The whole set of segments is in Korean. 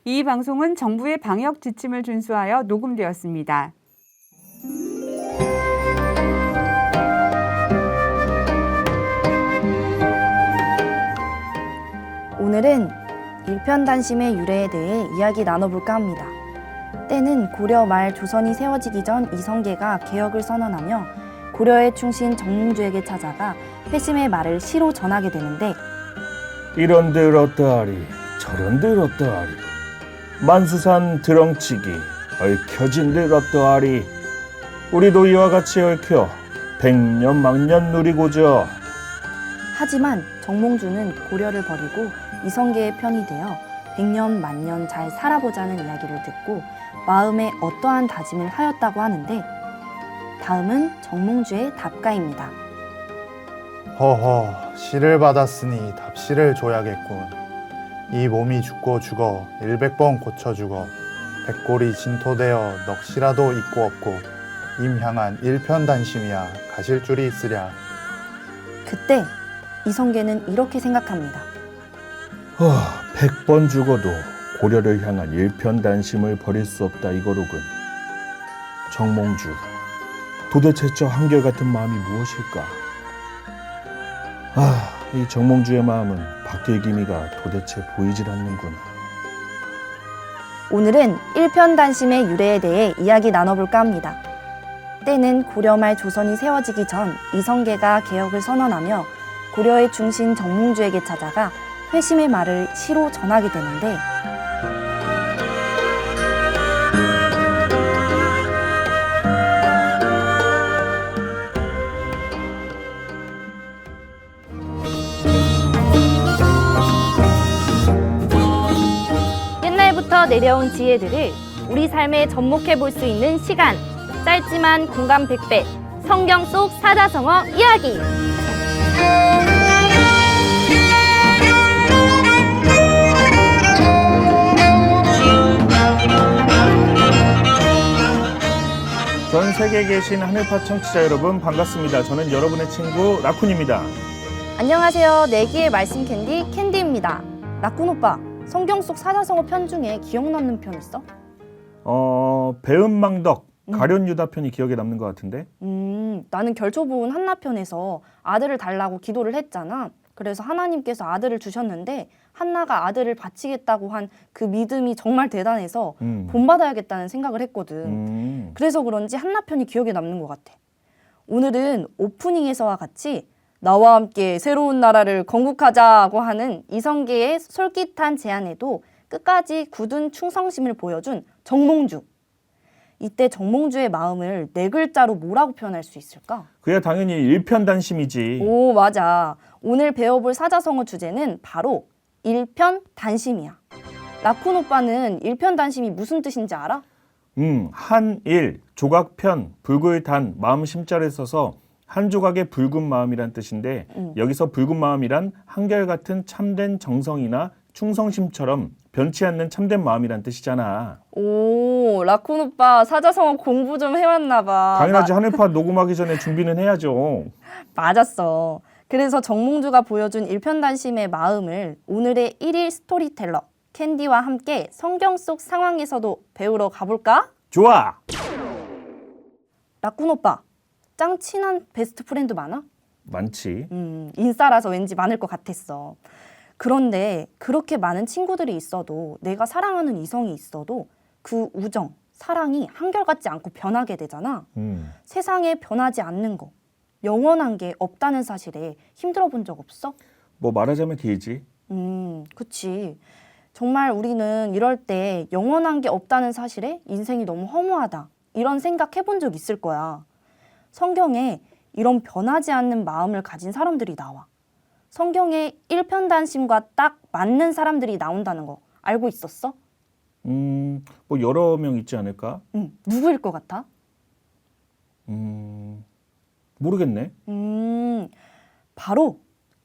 이 방송은 정부의 방역 지침을 준수하여 녹음되었습니다. 오늘은 일편단심의 유래에 대해 이야기 나눠볼까 합니다. 때는 고려 말 조선이 세워지기 전 이성계가 개혁을 선언하며 고려의 충신 정몽주에게 찾아가 회심의 말을 시로 전하게 되는데, 이런들 어떠하리 저런들 어떠하리 만수산 드렁치기 얽혀진들 어떠하리 우리도 이와 같이 얽혀 백년 만년 누리고자. 하지만 정몽주는 고려를 버리고 이성계의 편이 되어 백년 만년 잘 살아보자는 이야기를 듣고 마음에 어떠한 다짐을 하였다고 하는데, 다음은 정몽주의 답가입니다. 허허, 시를 받았으니 답시를 줘야겠군. 이 몸이 죽고 죽어 100번 고쳐 죽어 백골이 진토되어 넋이라도 있고 없고 임향한 일편단심이야 가실 줄이 있으랴. 그때 이성계는 이렇게 생각합니다. 100번 죽어도 고려를 향한 일편단심을 버릴 수 없다 이거로군. 정몽주, 도대체 저 한결같은 마음이 무엇일까? 이 정몽주의 마음은 바뀔 기미가 도대체 보이질 않는구나. 오늘은 일편단심의 유래에 대해 이야기 나눠볼까 합니다. 때는 고려 말 조선이 세워지기 전 이성계가 개혁을 선언하며 고려의 중신 정몽주에게 찾아가 회심의 말을 시로 전하게 되는데, 옛날부터 내려온 지혜들을 우리 삶에 접목해 볼 수 있는 시간, 짧지만 공감 100배, 성경 속 사자성어 이야기. 전 세계에 계신 하늘파 청취자 여러분 반갑습니다. 저는 여러분의 친구 라쿤입니다. 안녕하세요. 내기의 말씀 캔디입니다. 라쿤 오빠, 성경 속 사자성어 편 중에 기억 남는 편 있어? 배은망덕 가룟유다 편이 기억에 남는 것 같은데. 나는 결초부은 한나 편에서 아들을 달라고 기도를 했잖아. 그래서 하나님께서 아들을 주셨는데 한나가 아들을 바치겠다고 한 그 믿음이 정말 대단해서 본받아야겠다는 생각을 했거든. 그래서 그런지 한나 편이 기억에 남는 것 같아. 오늘은 오프닝에서와 같이 나와 함께 새로운 나라를 건국하자고 하는 이성계의 솔깃한 제안에도 끝까지 굳은 충성심을 보여준 정몽주. 이때 정몽주의 마음을 네 글자로 뭐라고 표현할 수 있을까? 그야 당연히 일편단심이지. 오, 맞아. 오늘 배워볼 사자성어 주제는 바로 일편단심이야. 라쿤 오빠는 일편단심이 무슨 뜻인지 알아? 한일, 조각편, 붉을 단, 마음 심자를 써서 한 조각의 붉은 마음이란 뜻인데, 여기서 붉은 마음이란 한결같은 참된 정성이나 충성심처럼 변치 않는 참된 마음이란 뜻이잖아. 오, 라쿤 오빠 사자성어 공부 좀 해왔나 봐. 당연하지. 하늘파 녹음하기 전에 준비는 해야죠. 맞았어. 그래서 정몽주가 보여준 일편단심의 마음을 오늘의 1일 스토리텔러 캔디와 함께 성경 속 상황에서도 배우러 가볼까? 좋아. 라쿤 오빠, 짱 친한 베스트 프렌드 많아? 많지. 인싸라서 왠지 많을 것 같았어. 그런데 그렇게 많은 친구들이 있어도, 내가 사랑하는 이성이 있어도 그 우정, 사랑이 한결같지 않고 변하게 되잖아. 세상에 변하지 않는 거, 영원한 게 없다는 사실에 힘들어 본 적 없어? 뭐 말하자면 길지. 그치. 정말 우리는 이럴 때 영원한 게 없다는 사실에 인생이 너무 허무하다, 이런 생각 해본 적 있을 거야. 성경에 이런 변하지 않는 마음을 가진 사람들이 나와. 성경에 일편단심과 딱 맞는 사람들이 나온다는 거 알고 있었어? 뭐 여러 명 있지 않을까? 누구일 것 같아? 모르겠네. 바로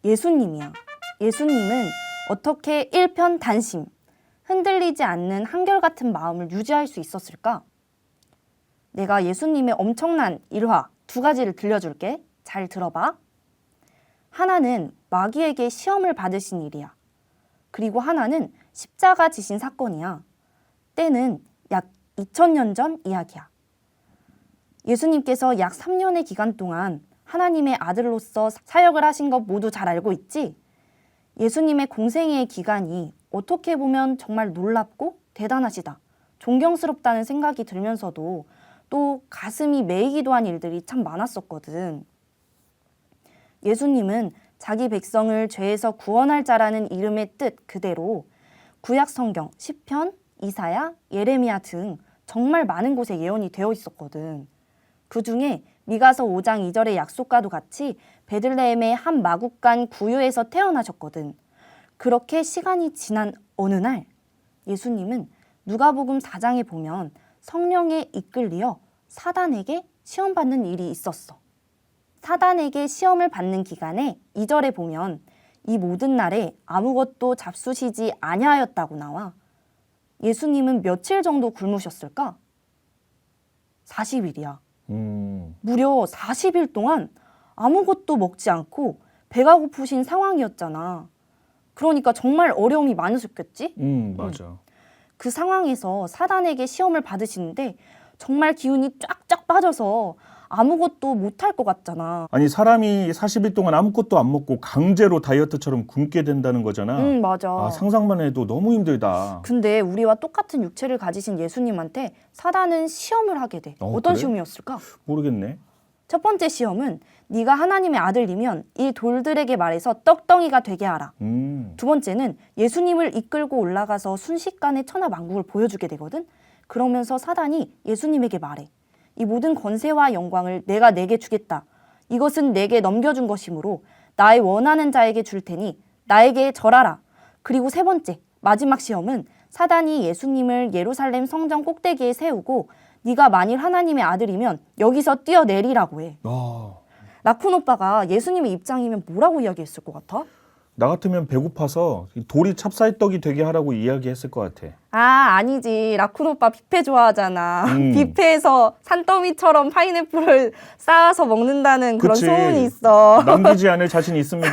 예수님이야. 예수님은 어떻게 일편단심, 흔들리지 않는 한결같은 마음을 유지할 수 있었을까? 내가 예수님의 엄청난 일화 2가지를 들려줄게. 잘 들어봐. 하나는 마귀에게 시험을 받으신 일이야. 그리고 하나는 십자가 지신 사건이야. 때는 약 2000년 전 이야기야. 예수님께서 약 3년의 기간 동안 하나님의 아들로서 사역을 하신 것 모두 잘 알고 있지? 예수님의 공생애의 기간이 어떻게 보면 정말 놀랍고 대단하시다, 존경스럽다는 생각이 들면서도 또 가슴이 메이기도 한 일들이 참 많았었거든. 예수님은 자기 백성을 죄에서 구원할 자라는 이름의 뜻 그대로 구약 성경, 시편, 이사야, 예레미야 등 정말 많은 곳에 예언이 되어 있었거든. 그 중에 미가서 5장 2절의 약속과도 같이 베들레헴의 한 마국간 구유에서 태어나셨거든. 그렇게 시간이 지난 어느 날 예수님은 누가복음 4장에 보면 성령에 이끌리어 사단에게 시험받는 일이 있었어. 사단에게 시험을 받는 기간에 2절에 보면 이 모든 날에 아무것도 잡수시지 아니하였다고 나와. 예수님은 며칠 정도 굶으셨을까? 40일이야. 무려 40일 동안 아무것도 먹지 않고 배가 고프신 상황이었잖아. 그러니까 정말 어려움이 많으셨겠지? 맞아. 그 상황에서 사단에게 시험을 받으시는데 정말 기운이 쫙쫙 빠져서 아무것도 못할 것 같잖아. 아니 사람이 40일 동안 아무것도 안 먹고 강제로 다이어트처럼 굶게 된다는 거잖아. 맞아. 아, 상상만 해도 너무 힘들다. 근데 우리와 똑같은 육체를 가지신 예수님한테 사단은 시험을 하게 돼. 어떤 그래? 시험이었을까? 모르겠네. 첫 번째 시험은 네가 하나님의 아들이면 이 돌들에게 말해서 떡덩이가 되게 하라. 두 번째는 예수님을 이끌고 올라가서 순식간에 천하만국을 보여주게 되거든. 그러면서 사단이 예수님에게 말해. 이 모든 권세와 영광을 내가 내게 주겠다. 이것은 내게 넘겨준 것이므로 나의 원하는 자에게 줄 테니 나에게 절하라. 그리고 세 번째, 마지막 시험은 사단이 예수님을 예루살렘 성전 꼭대기에 세우고 네가 만일 하나님의 아들이면 여기서 뛰어내리라고 해. 라쿤 오빠가 예수님의 입장이면 뭐라고 이야기했을 것 같아? 나 같으면 배고파서 돌이 찹쌀떡이 되게 하라고 이야기했을 것 같아. 아니지. 라쿤 오빠 뷔페 좋아하잖아. 뷔페에서 산더미처럼 파인애플을 쌓아서 먹는다는 그런 그치. 소문이 있어. 남기지 않을 자신 있습니다.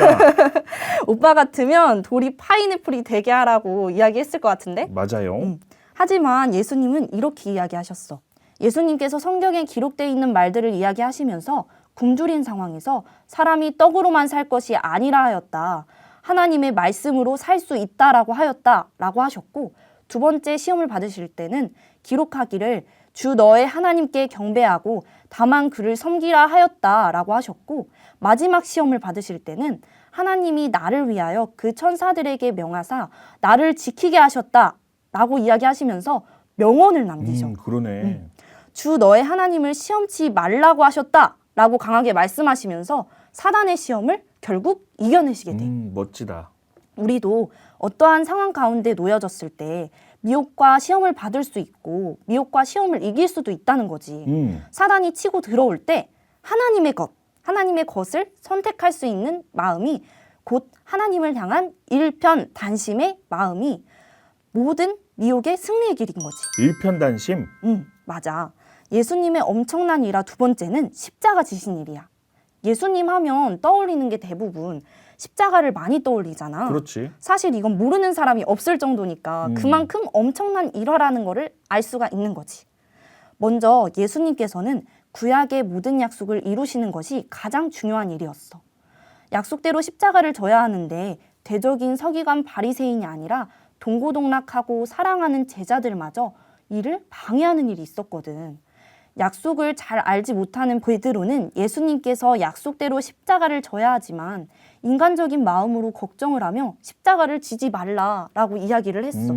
오빠 같으면 돌이 파인애플이 되게 하라고 이야기했을 것 같은데? 맞아요. 하지만 예수님은 이렇게 이야기하셨어. 예수님께서 성경에 기록되어 있는 말들을 이야기하시면서 굶주린 상황에서 사람이 떡으로만 살 것이 아니라 하였다. 하나님의 말씀으로 살 수 있다라고 하였다라고 하셨고, 두 번째 시험을 받으실 때는 기록하기를 주 너의 하나님께 경배하고 다만 그를 섬기라 하였다라고 하셨고, 마지막 시험을 받으실 때는 하나님이 나를 위하여 그 천사들에게 명하사 나를 지키게 하셨다라고 이야기하시면서 명언을 남기셔. 그러네. 주 너의 하나님을 시험치 말라고 하셨다라고 강하게 말씀하시면서 사단의 시험을 결국 이겨내시게 돼. 멋지다. 우리도 어떠한 상황 가운데 놓여졌을 때 미혹과 시험을 받을 수 있고 미혹과 시험을 이길 수도 있다는 거지. 사단이 치고 들어올 때 하나님의 것을 선택할 수 있는 마음이 곧 하나님을 향한 일편단심의 마음이 모든 미혹의 승리의 길인 거지. 일편단심? 맞아. 예수님의 엄청난 일화 두 번째는 십자가 지신 일이야. 예수님 하면 떠올리는 게 대부분 십자가를 많이 떠올리잖아. 그렇지. 사실 이건 모르는 사람이 없을 정도니까 그만큼 엄청난 일화라는 거를 알 수가 있는 거지. 먼저 예수님께서는 구약의 모든 약속을 이루시는 것이 가장 중요한 일이었어. 약속대로 십자가를 져야 하는데 대적인 서기관 바리새인이 아니라 동고동락하고 사랑하는 제자들마저 이를 방해하는 일이 있었거든. 약속을 잘 알지 못하는 베드로는 예수님께서 약속대로 십자가를 져야 하지만 인간적인 마음으로 걱정을 하며 십자가를 지지 말라라고 이야기를 했어.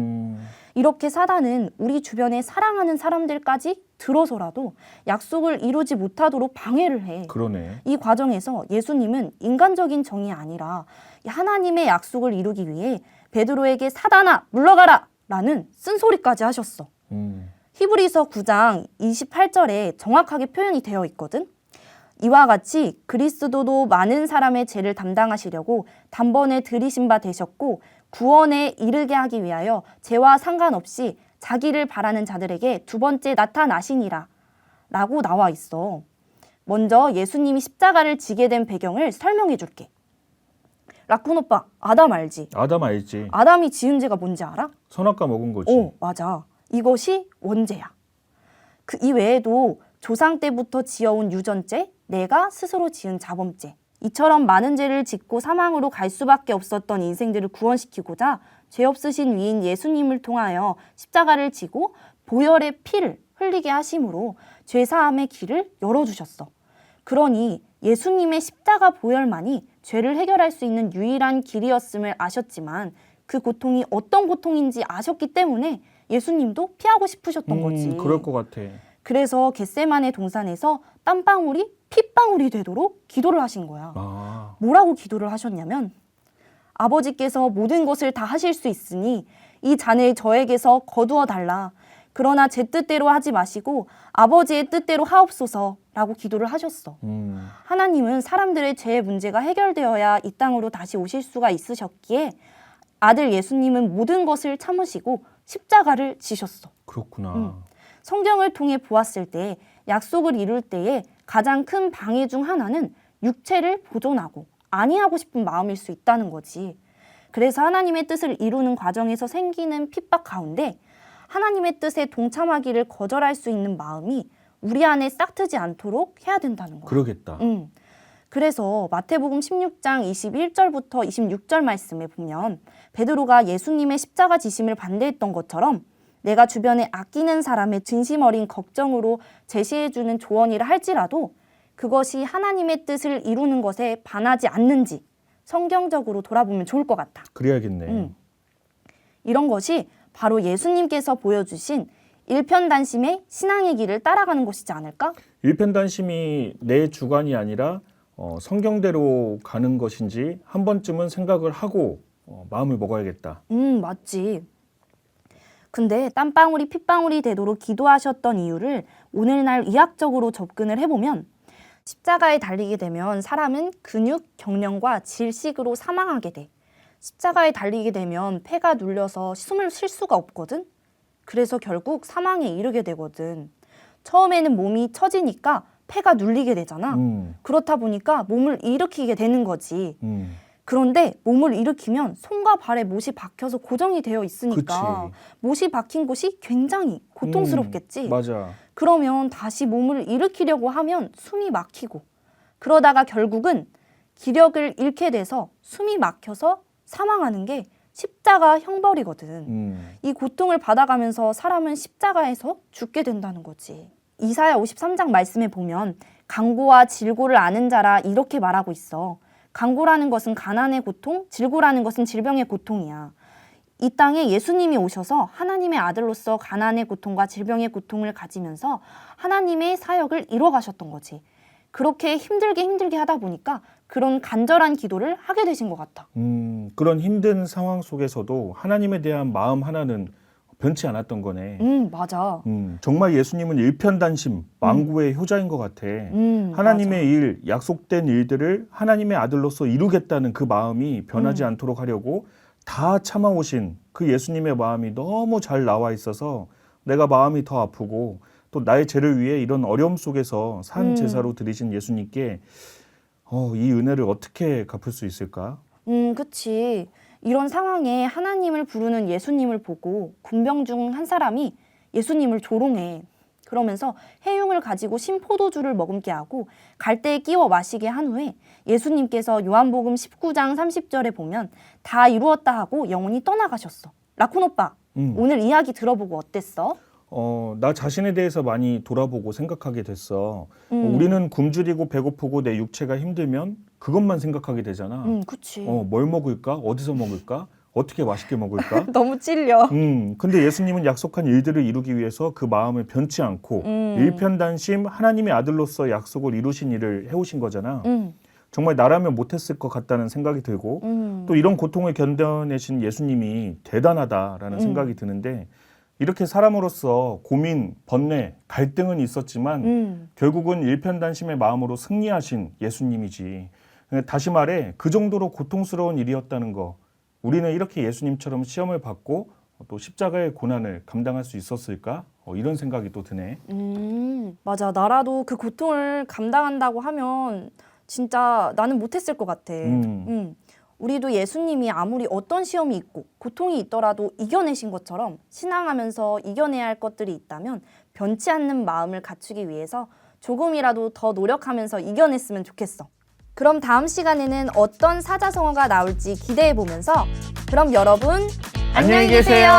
이렇게 사단은 우리 주변에 사랑하는 사람들까지 들어서라도 약속을 이루지 못하도록 방해를 해. 그러네. 이 과정에서 예수님은 인간적인 정이 아니라 하나님의 약속을 이루기 위해 베드로에게 사단아 물러가라 라는 쓴소리까지 하셨어. 히브리서 9장 28절에 정확하게 표현이 되어 있거든. 이와 같이 그리스도도 많은 사람의 죄를 담당하시려고 단번에 들이신 바 되셨고 구원에 이르게 하기 위하여 죄와 상관없이 자기를 바라는 자들에게 두 번째 나타나시니라 라고 나와 있어. 먼저 예수님이 십자가를 지게 된 배경을 설명해 줄게. 라쿤 오빠, 아담 알지? 아담 알지? 아담이 지은 죄가 뭔지 알아? 선악과 먹은 거지. 맞아. 이것이 원죄야. 이 외에도 조상 때부터 지어온 유전죄, 내가 스스로 지은 자범죄. 이처럼 많은 죄를 짓고 사망으로 갈 수밖에 없었던 인생들을 구원시키고자 죄 없으신 위인 예수님을 통하여 십자가를 지고 보혈의 피를 흘리게 하심으로 죄사함의 길을 열어주셨어. 그러니 예수님의 십자가 보혈만이 죄를 해결할 수 있는 유일한 길이었음을 아셨지만 그 고통이 어떤 고통인지 아셨기 때문에 예수님도 피하고 싶으셨던 거지. 그럴 것 같아. 그래서 겟세마네 동산에서 땀방울이 핏방울이 되도록 기도를 하신 거야. 아, 뭐라고 기도를 하셨냐면 아버지께서 모든 것을 다 하실 수 있으니 이 잔을 저에게서 거두어 달라. 그러나 제 뜻대로 하지 마시고 아버지의 뜻대로 하옵소서라고 기도를 하셨어. 하나님은 사람들의 죄의 문제가 해결되어야 이 땅으로 다시 오실 수가 있으셨기에 아들 예수님은 모든 것을 참으시고 십자가를 지셨어. 그렇구나. 성경을 통해 보았을 때 약속을 이룰 때에 가장 큰 방해 중 하나는 육체를 보존하고 안위하고 싶은 마음일 수 있다는 거지. 그래서 하나님의 뜻을 이루는 과정에서 생기는 핍박 가운데 하나님의 뜻에 동참하기를 거절할 수 있는 마음이 우리 안에 싹트지 않도록 해야 된다는 거야. 그러겠다. 그래서 마태복음 16장 21절부터 26절 말씀에 보면 베드로가 예수님의 십자가 지심을 반대했던 것처럼 내가 주변에 아끼는 사람의 진심 어린 걱정으로 제시해주는 조언이라 할지라도 그것이 하나님의 뜻을 이루는 것에 반하지 않는지 성경적으로 돌아보면 좋을 것 같아. 그래야겠네. 이런 것이 바로 예수님께서 보여주신 일편단심의 신앙의 길을 따라가는 것이지 않을까? 일편단심이 내 주관이 아니라 성경대로 가는 것인지 한 번쯤은 생각을 하고 마음을 먹어야겠다. 맞지. 근데 땀방울이 핏방울이 되도록 기도하셨던 이유를 오늘날 의학적으로 접근을 해보면 십자가에 달리게 되면 사람은 근육, 경련과 질식으로 사망하게 돼. 십자가에 달리게 되면 폐가 눌려서 숨을 쉴 수가 없거든. 그래서 결국 사망에 이르게 되거든. 처음에는 몸이 처지니까 폐가 눌리게 되잖아. 그렇다 보니까 몸을 일으키게 되는 거지. 그런데 몸을 일으키면 손과 발에 못이 박혀서 고정이 되어 있으니까 못이 박힌 곳이 굉장히 고통스럽겠지. 맞아. 그러면 다시 몸을 일으키려고 하면 숨이 막히고 그러다가 결국은 기력을 잃게 돼서 숨이 막혀서 사망하는 게 십자가 형벌이거든. 이 고통을 받아가면서 사람은 십자가에서 죽게 된다는 거지. 이사야 53장 말씀에 보면 강고와 질고를 아는 자라 이렇게 말하고 있어. 강고라는 것은 가난의 고통, 질고라는 것은 질병의 고통이야. 이 땅에 예수님이 오셔서 하나님의 아들로서 가난의 고통과 질병의 고통을 가지면서 하나님의 사역을 이뤄 가셨던 거지. 그렇게 힘들게 하다 보니까 그런 간절한 기도를 하게 되신 것 같아. 그런 힘든 상황 속에서도 하나님에 대한 마음 하나는 변치 않았던 거네. 맞아. 정말 예수님은 일편단심, 망구의 효자인 것 같아. 하나님의 맞아. 일, 약속된 일들을 하나님의 아들로서 이루겠다는 그 마음이 변하지 않도록 하려고 다 참아오신 그 예수님의 마음이 너무 잘 나와 있어서 내가 마음이 더 아프고 또 나의 죄를 위해 이런 어려움 속에서 산 제사로 드리신 예수님께 이 은혜를 어떻게 갚을 수 있을까? 그치. 이런 상황에 하나님을 부르는 예수님을 보고 군병 중 한 사람이 예수님을 조롱해. 그러면서 해흉을 가지고 신포도주를 머금게 하고 갈대에 끼워 마시게 한 후에 예수님께서 요한복음 19장 30절에 보면 다 이루었다 하고 영원히 떠나가셨어. 라쿤 오빠, 오늘 이야기 들어보고 어땠어? 나 자신에 대해서 많이 돌아보고 생각하게 됐어. 우리는 굶주리고 배고프고 내 육체가 힘들면 그것만 생각하게 되잖아. 그치. 뭘 먹을까? 어디서 먹을까? 어떻게 맛있게 먹을까? 너무 찔려. 근데 예수님은 약속한 일들을 이루기 위해서 그 마음을 변치 않고 일편단심 하나님의 아들로서 약속을 이루신 일을 해오신 거잖아. 정말 나라면 못했을 것 같다는 생각이 들고 또 이런 고통을 견뎌내신 예수님이 대단하다라는 생각이 드는데 이렇게 사람으로서 고민, 번뇌, 갈등은 있었지만 결국은 일편단심의 마음으로 승리하신 예수님이지. 다시 말해 그 정도로 고통스러운 일이었다는 거 우리는 이렇게 예수님처럼 시험을 받고 또 십자가의 고난을 감당할 수 있었을까? 이런 생각이 또 드네. 맞아. 나라도 그 고통을 감당한다고 하면 진짜 나는 못했을 것 같아. 우리도 예수님이 아무리 어떤 시험이 있고 고통이 있더라도 이겨내신 것처럼 신앙하면서 이겨내야 할 것들이 있다면 변치 않는 마음을 갖추기 위해서 조금이라도 더 노력하면서 이겨냈으면 좋겠어. 그럼 다음 시간에는 어떤 사자성어가 나올지 기대해 보면서 그럼 여러분 안녕히 안녕히 계세요.